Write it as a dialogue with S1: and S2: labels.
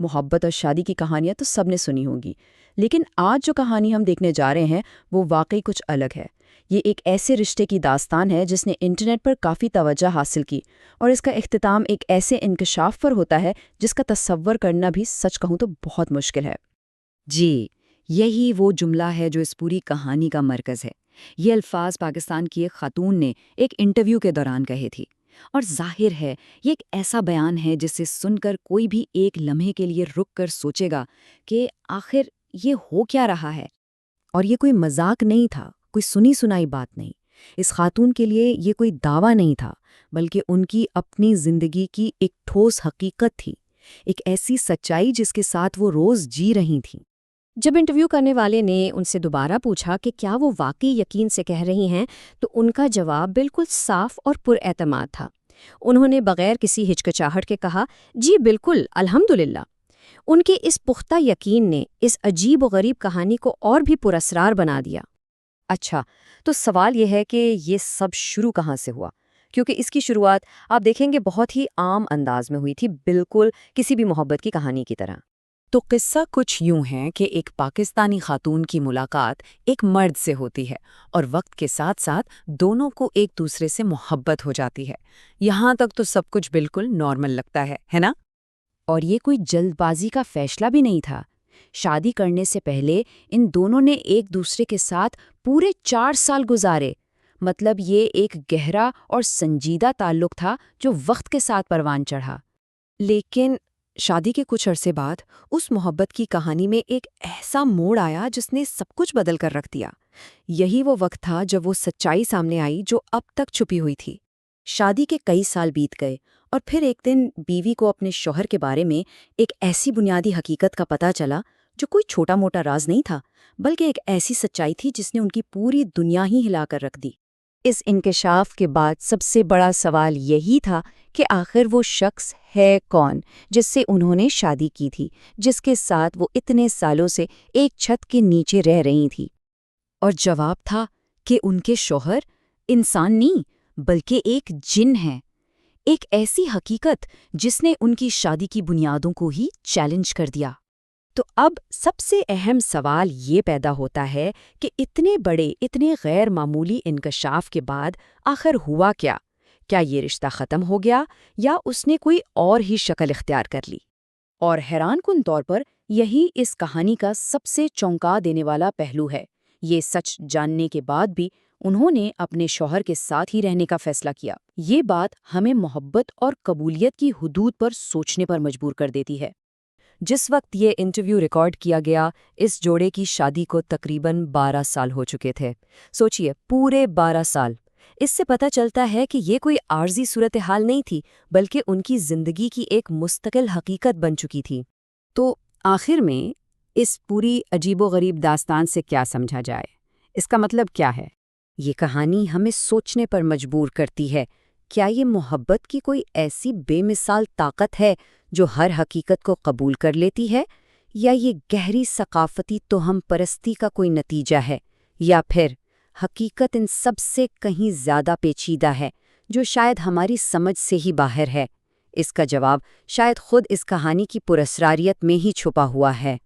S1: محبت اور شادی کی کہانیاں تو سب نے سنی ہوں گی، لیکن آج جو کہانی ہم دیکھنے جا رہے ہیں وہ واقعی کچھ الگ ہے۔ یہ ایک ایسے رشتے کی داستان ہے جس نے انٹرنیٹ پر کافی توجہ حاصل کی، اور اس کا اختتام ایک ایسے انکشاف پر ہوتا ہے جس کا تصور کرنا بھی سچ کہوں تو بہت مشکل ہے۔
S2: جی، یہی وہ جملہ ہے جو اس پوری کہانی کا مرکز ہے۔ یہ الفاظ پاکستان کی ایک خاتون نے ایک انٹرویو کے دوران کہے تھی، اور ظاہر ہے یہ ایک ایسا بیان ہے جسے سن کر کوئی بھی ایک لمحے کے لیے رک کر سوچے گا کہ آخر یہ ہو کیا رہا ہے۔
S1: اور یہ کوئی مذاق نہیں تھا، کوئی سنی سنائی بات نہیں۔ اس خاتون کے لیے یہ کوئی دعویٰ نہیں تھا، بلکہ ان کی اپنی زندگی کی ایک ٹھوس حقیقت تھی، ایک ایسی سچائی جس کے ساتھ وہ روز جی رہی تھیں۔
S3: جب انٹرویو کرنے والے نے ان سے دوبارہ پوچھا کہ کیا وہ واقعی یقین سے کہہ رہی ہیں، تو ان کا جواب بالکل صاف اور پر اعتماد تھا۔ انہوں نے بغیر کسی ہچکچاہٹ کے کہا، جی بالکل، الحمدللہ۔ ان کے اس پختہ یقین نے اس عجیب و غریب کہانی کو اور بھی پراسرار بنا دیا۔
S2: اچھا، تو سوال یہ ہے کہ یہ سب شروع کہاں سے ہوا؟ کیونکہ اس کی شروعات آپ دیکھیں گے بہت ہی عام انداز میں ہوئی تھی، بالکل کسی بھی محبت کی کہانی کی طرح۔
S4: تو قصہ کچھ یوں ہے کہ ایک پاکستانی خاتون کی ملاقات ایک مرد سے ہوتی ہے، اور وقت کے ساتھ ساتھ دونوں کو ایک دوسرے سے محبت ہو جاتی ہے۔ یہاں تک تو سب کچھ بالکل نارمل لگتا ہے نا؟
S1: اور یہ کوئی جلد بازی کا فیصلہ بھی نہیں تھا۔ شادی کرنے سے پہلے ان دونوں نے ایک دوسرے کے ساتھ پورے 4 سال گزارے، مطلب یہ ایک گہرا اور سنجیدہ تعلق تھا جو وقت کے ساتھ پروان چڑھا۔
S4: لیکن شادی کے کچھ عرصے بعد اس محبت کی کہانی میں ایک ایسا موڑ آیا جس نے سب کچھ بدل کر رکھ دیا۔ یہی وہ وقت تھا جب وہ سچائی سامنے آئی جو اب تک چھپی ہوئی تھی۔
S1: شادی کے کئی سال بیت گئے، اور پھر ایک دن بیوی کو اپنے شوہر کے بارے میں ایک ایسی بنیادی حقیقت کا پتہ چلا جو کوئی چھوٹا موٹا راز نہیں تھا، بلکہ ایک ایسی سچائی تھی جس نے ان کی پوری دنیا ہی ہلا کر رکھ دی۔ اس انکشاف کے بعد سب سے بڑا سوال یہی تھا کہ آخر وہ شخص ہے کون جس سے انہوں نے شادی کی تھی، جس کے ساتھ وہ اتنے سالوں سے ایک چھت کے نیچے رہ رہی تھی۔
S2: اور جواب تھا کہ ان کے شوہر انسان نہیں بلکہ ایک جن ہے، ایک ایسی حقیقت جس نے ان کی شادی کی بنیادوں کو ہی چیلنج کر دیا۔
S3: تو اب سب سے اہم سوال یہ پیدا ہوتا ہے کہ اتنے بڑے، اتنے غیر معمولی انکشاف کے بعد آخر ہوا کیا؟ کیا یہ رشتہ ختم ہو گیا یا اس نے کوئی اور ہی شکل اختیار کر لی؟
S1: اور حیران کن طور پر یہی اس کہانی کا سب سے چونکا دینے والا پہلو ہے۔ یہ سچ جاننے کے بعد بھی انہوں نے اپنے شوہر کے ساتھ ہی رہنے کا فیصلہ کیا۔ یہ بات ہمیں محبت اور قبولیت کی حدود پر سوچنے پر مجبور کر دیتی ہے۔
S2: جس وقت یہ انٹرویو ریکارڈ کیا گیا، اس جوڑے کی شادی کو تقریباً 12 سال ہو چکے تھے۔ سوچئے، پورے 12 سال۔ اس سے پتہ چلتا ہے کہ یہ کوئی عارضی صورتحال نہیں تھی، بلکہ ان کی زندگی کی ایک مستقل حقیقت بن چکی تھی۔
S4: تو آخر میں اس پوری عجیب و غریب داستان سے کیا سمجھا جائے؟ اس کا مطلب کیا ہے؟
S2: یہ کہانی ہمیں سوچنے پر مجبور کرتی ہے، کیا یہ محبت کی کوئی ایسی بے مثال طاقت ہے جو ہر حقیقت کو قبول کر لیتی ہے، یا یہ گہری ثقافتی توہم پرستی کا کوئی نتیجہ ہے، یا پھر حقیقت ان سب سے کہیں زیادہ پیچیدہ ہے جو شاید ہماری سمجھ سے ہی باہر ہے؟ اس کا جواب شاید خود اس کہانی کی پراسراریت میں ہی چھپا ہوا ہے۔